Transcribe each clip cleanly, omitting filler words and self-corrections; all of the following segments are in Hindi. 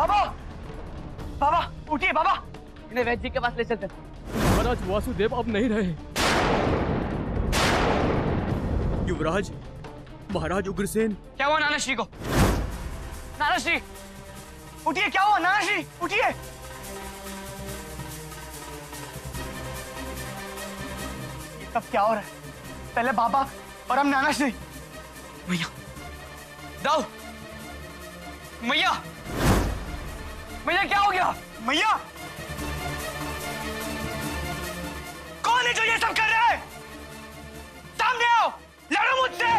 बाबा, बाबा उठिए बाबा, इन्हें वैद्य जी के पास ले चलते। महाराज वासुदेव अब नहीं रहे। युवराज, महाराज उग्रसेन। क्या हुआ नाना श्री को? नाना श्री उठिए, क्या हुआ नाना श्री, उठिए। ये सब क्या हो रहा है? पहले बाबा और हम नाना श्री। मैया दाऊ, मैया, मैया क्या हो गया? मैया कौन है जो ये सब कर रहा है? सामने आओ, लड़ो मुझसे।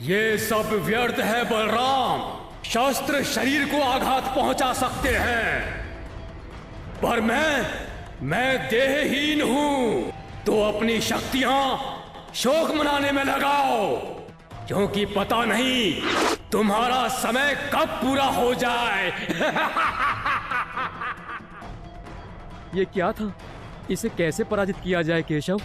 ये सब व्यर्थ है बलराम। शस्त्र शरीर को आघात पहुंचा सकते हैं, पर मैं देहहीन हूं। तो अपनी शक्तियां शोक मनाने में लगाओ, क्योंकि पता नहीं तुम्हारा समय कब पूरा हो जाए। ये क्या था? इसे कैसे पराजित किया जाए केशव?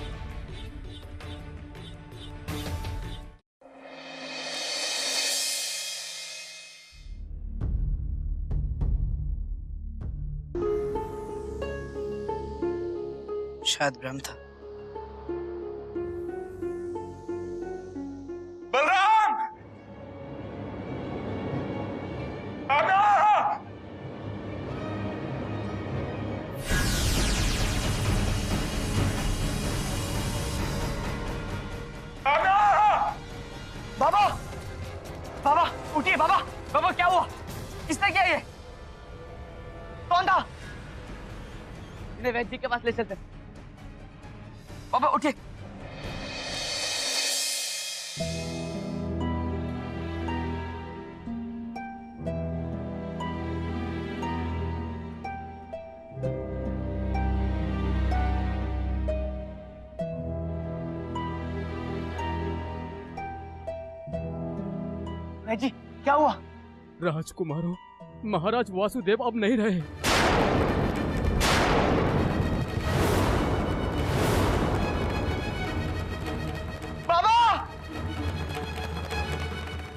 शायद भ्रम था। बलराम, आना! आना! बाबा, बाबा उठिए बाबा, बाबा क्या हुआ? किसने किया ये? कौन था? इन्हें वैद्य जी के पास ले चलते। बाबा उठिए। जी क्या हुआ? राजकुमारों, महाराज वासुदेव अब नहीं रहे।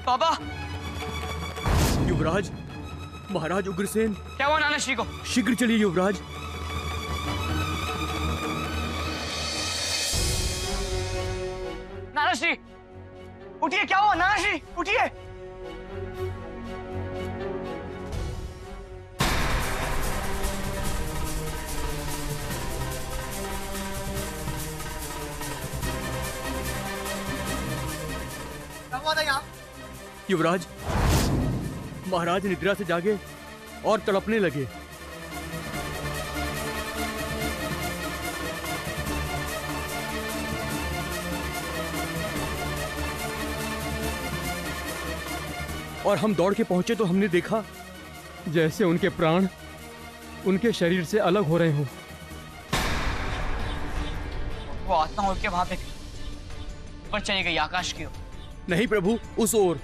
बाबा! युवराज, महाराज उग्रसेन। क्या हुआ नाना श्री को? शीघ्र चलिए युवराज। नाना श्री उठिए, क्या हुआ नाना श्री, उठिए। क्या हुआ था यहाँ? युवराज, महाराज निद्रा से जागे और तड़पने लगे। और हम दौड़ के पहुंचे तो हमने देखा जैसे उनके प्राण उनके शरीर से अलग हो रहे हों। वो आत्मा उठ के वहां पे ऊपर चली गई, आकाश की ओर। नहीं प्रभु, उस ओर।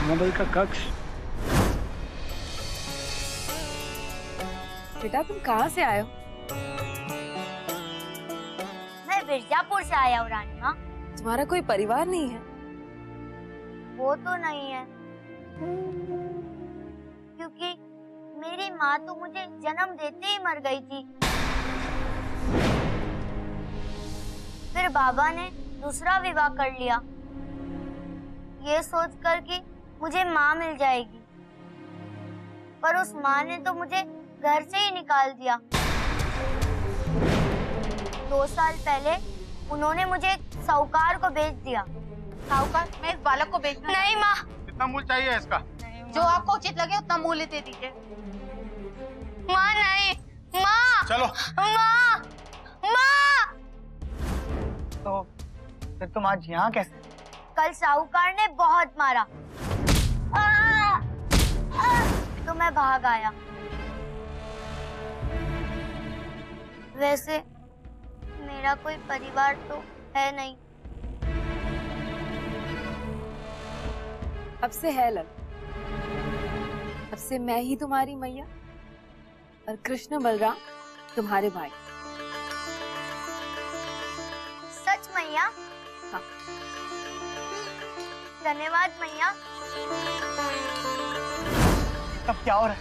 मॉडल का कक्ष। बेटा तुम कहाँ से आए हो? मैं मिर्जापुर से आया हूँ रानी माँ। तुम्हारा कोई परिवार नहीं है? वो तो नहीं है, क्योंकि मेरी माँ तो मुझे जन्म देते ही मर गई थी। फिर बाबा ने दूसरा विवाह कर लिया, ये सोचकर कि मुझे माँ मिल जाएगी, पर उस माँ ने तो मुझे घर से ही निकाल दिया। 2 साल पहले उन्होंने मुझे एक साहूकार को बेच दिया। साहूकार, मैं इस बालक को बेचना नहीं माँ। कितना मूल्य चाहिए इसका? जो आपको उचित लगे उतना मूल्य दे दीजिए। माँ नहीं, माँ। चलो। माँ, माँ। तो फिर तुम आज यहाँ कैसे? कल साहूकार ने बहुत मारा, तो मैं भाग आया। वैसे मेरा कोई परिवार तो है नहीं। अब से है लल। से मैं ही तुम्हारी मैया और कृष्ण बलराम तुम्हारे भाई। सच मैया? हाँ। धन्यवाद मैया। तब क्या हो रहा है?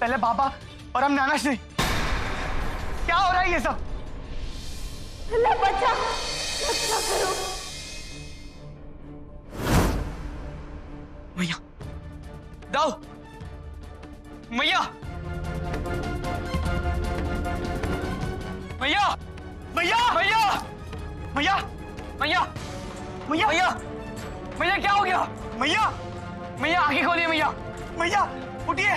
पहले बाबा और हम नाना श्री, क्या हो रहा है ये सब? बच्चा करो। मैया, दाऊ, मैया, मैया, मैया, मैया, मैया, मैया, मैया, मैया, मैया, क्या हो गया? मैया, मैया, आंखें खोलिए मैया, मैया, उठिए।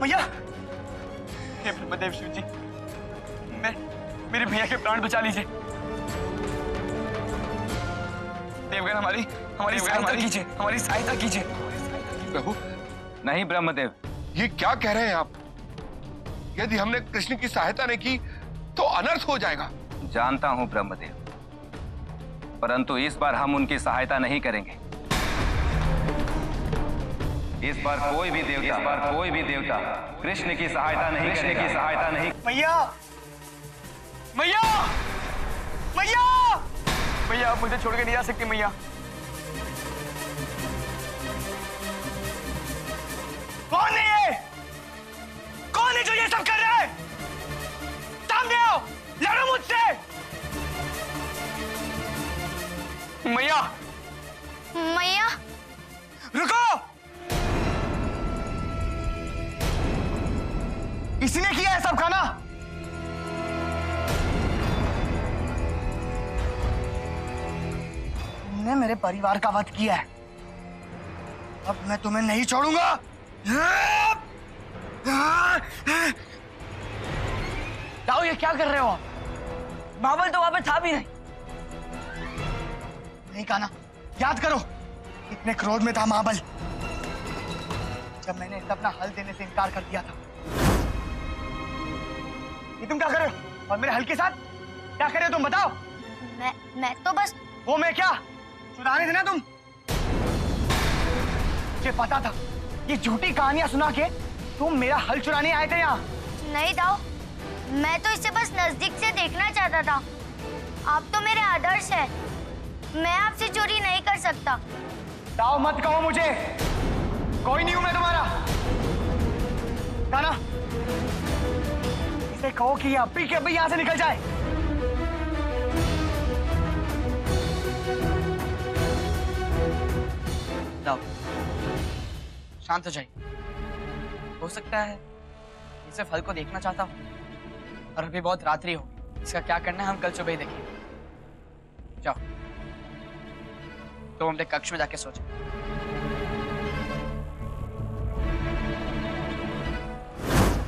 मैया, हे ब्रह्मदेव शिव जी, मेरे भैया के प्राण बचा लीजिए। देवगण हमारी सहायता कीजिए, हमारी सहायता कीजिए। प्रभु, नहीं ब्रह्मदेव, ये क्या कह रहे हैं आप? यदि हमने कृष्ण की सहायता नहीं की तो अनर्थ हो जाएगा। जानता हूं ब्रह्मदेव, परंतु इस बार हम उनकी सहायता नहीं करेंगे। इस बार कोई भी देवता कृष्ण की सहायता नहीं करेगा। मैया, मैया, मैया, मैया, आप मुझे छोड़ के नहीं जा सकती मैया। कौन है ये? कौन है जो ये सब कर रहा है? सामने आओ, लड़ो मुझसे। मैया, मैया, रुको। इसने किया है सब खाना। तुमने मेरे परिवार का वध किया है, अब मैं तुम्हें नहीं छोड़ूंगा। ताऊ, ये क्या कर रहे हो आप? बाबल तो वहां पे था भी नहीं कहा ना? याद करो कितने क्रोध में था महाबल जब मैंने इसे अपना हल देने से इनकार कर दिया था। ये तुम क्या कर रहे हो? और मेरे हल के साथ क्या कर रहे हो तुम बताओ? मैं तो बस। वो मैं क्या सुनाने थे ना तुम? मुझे पता था ये झूठी कहानियां सुना के तुम मेरा हल चुराने आए थे यहाँ। नहीं दाऊ, मैं तो इसे बस नजदीक से देखना चाहता था। आप तो मेरे आदर्श हैं, मैं आपसे चोरी नहीं कर सकता। दाऊ मत कहो मुझे, कोई नहीं हूं मैं तुम्हारा। गाना, इसे कहो कि अभी के अभी यहाँ से निकल जाए। दाऊ, शांत हो जाइए। हो सकता है इसे फल को देखना चाहता हूँ और अभी बहुत रात्रि हो। इसका क्या करना है हम कल सुबह ही देखेंगे। जाओ, तो हम अपने कक्ष में जाके सोचें।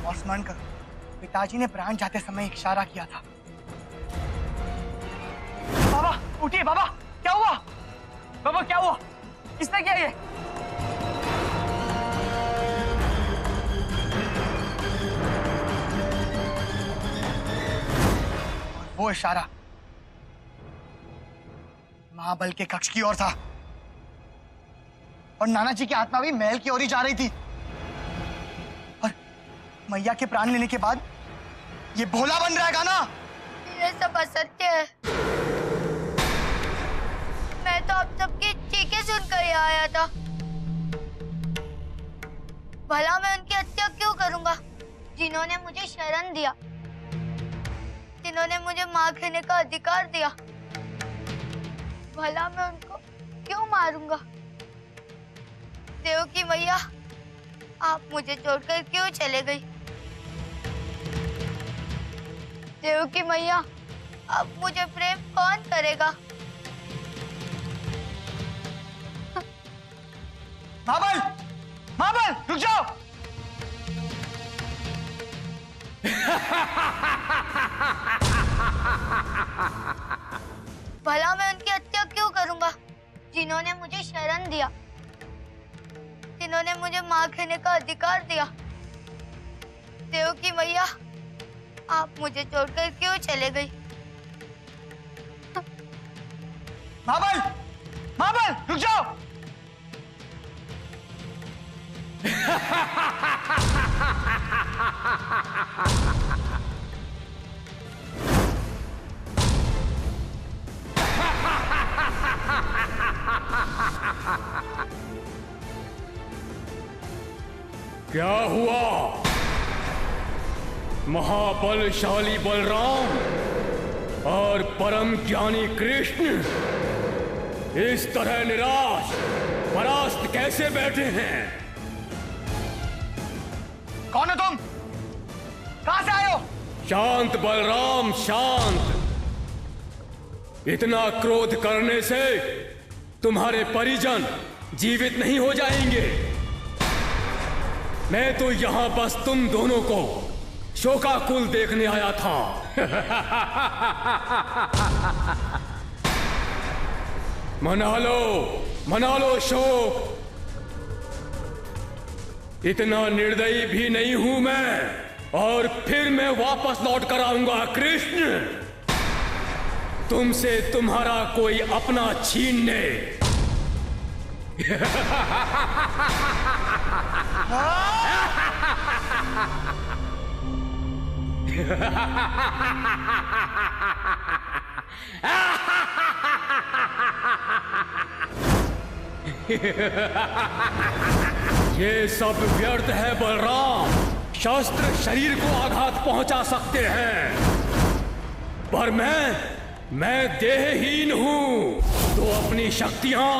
और स्मरण करो, पिताजी ने प्राण जाते समय एक इशारा किया था। बाबा उठिए। बाबा क्या हुआ? बाबा क्या हुआ? किसने किया ये? और वो इशारा महाबल के कक्ष की ओर था और नाना जी की आत्मा भी महल की ओर ही जा रही थी। और मैया के प्राण लेने के बाद ये भोला बन रहा है गाना। ये सब असत्य है। मैं तो आप सबकी चीखें सुनकर ही आया था। भला मैं उनकी हत्या क्यों करूंगा जिन्होंने मुझे शरण दिया, जिन्होंने मुझे मां कहने का अधिकार दिया। भला मैं उनको क्यों मारूंगा? देव की मैया, आप मुझे छोड़कर क्यों चले गई? देव की मैया, अब मुझे प्रेम कौन करेगा? महाबल, महाबल रुक जाओ। भला मैं उनकी हत्या क्यों करूंगा जिन्होंने मुझे शरण दिया, जिन्होंने मुझे मां कहने का अधिकार दिया। देव की मैया, आप मुझे छोड़कर क्यों चले गई? महाबल, महाबल, रुक जाओ। क्या हुआ? महाबलशाली बलराम और परम ज्ञानी कृष्ण इस तरह निराश परास्त कैसे बैठे हैं? कौन हो तुम? कहां से आए हो? शांत बलराम, शांत। इतना क्रोध करने से तुम्हारे परिजन जीवित नहीं हो जाएंगे। मैं तो यहां बस तुम दोनों को शोकाकुल देखने आया था। मना लो शोक। इतना निर्दयी भी नहीं हूं मैं। और फिर मैं वापस लौट कर आऊंगा कृष्ण, तुमसे तुम्हारा कोई अपना छीनने। ये सब व्यर्थ है बलराम। शस्त्र शरीर को आघात पहुंचा सकते हैं, पर मैं देहहीन हूं। तो अपनी शक्तियां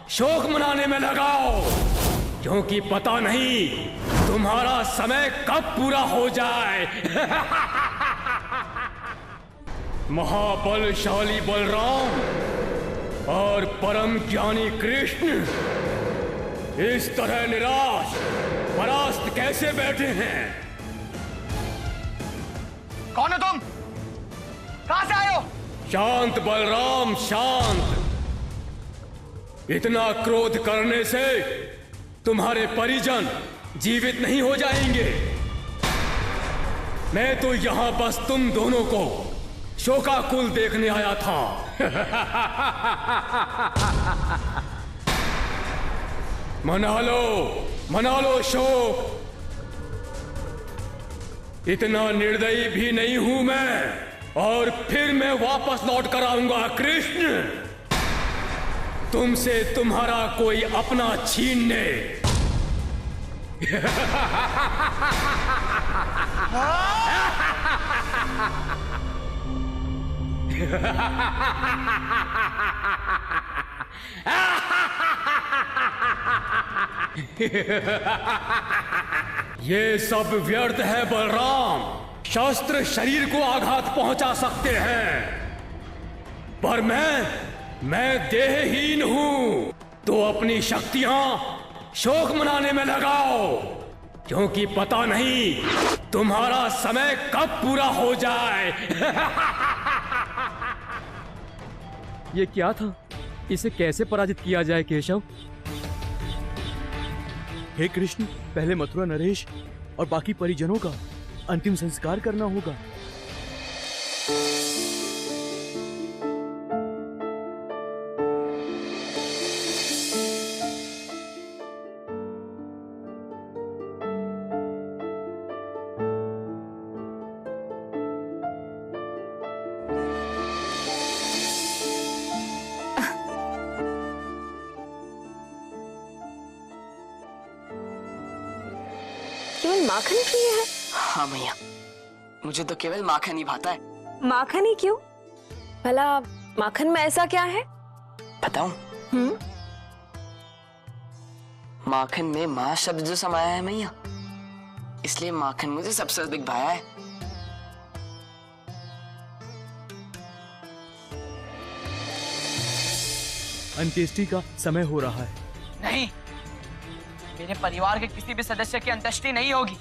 शोक मनाने में लगाओ, क्योंकि पता नहीं तुम्हारा समय कब पूरा हो जाए। महाबलशाली बलराम और परम ज्ञानी कृष्ण इस तरह निराश परास्त कैसे बैठे हैं? कौन हो तुम? कहां से आए हो? शांत बलराम, शांत। इतना क्रोध करने से तुम्हारे परिजन जीवित नहीं हो जाएंगे। मैं तो यहां बस तुम दोनों को शोकाकुल देखने आया था। मना लो शोक। इतना निर्दयी भी नहीं हूं मैं। और फिर मैं वापस लौट कर आऊंगा कृष्ण, तुमसे तुम्हारा कोई अपना छीनने। ये सब व्यर्थ है बलराम। शस्त्र शरीर को आघात पहुंचा सकते हैं, पर मैं देहहीन हूं। तो अपनी शक्तियां शोक मनाने में लगाओ, क्योंकि पता नहीं तुम्हारा समय कब पूरा हो जाए। ये क्या था? इसे कैसे पराजित किया जाए केशव? हे कृष्ण, पहले मथुरा नरेश और बाकी परिजनों का अंतिम संस्कार करना होगा। केवल माखन प्रिय है? हाँ मैया, मुझे तो केवल माखन ही भाता है। माखन ही क्यों? भला माखन में ऐसा क्या है? बताऊं? माखन में माँ शब्द जो समाया है मैया, इसलिए माखन मुझे सबसे अधिक भाया है। अंत्येष्टि का समय हो रहा है। नहीं, मेरे परिवार के किसी भी सदस्य की अंत्येष्टि नहीं होगी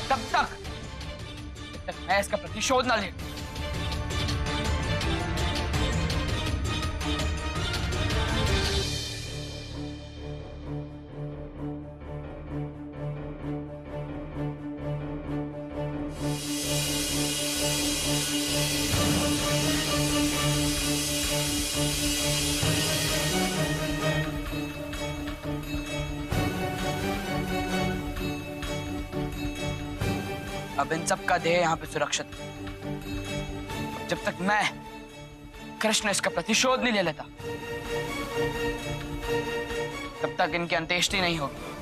जब तक मैं इसका प्रतिशोध न ले। अब इन सब का देह यहाँ पे सुरक्षित है। जब तक मैं कृष्ण इसका प्रतिशोध नहीं ले लेता, तब तक इनकी अंत्येष्टि नहीं होगी।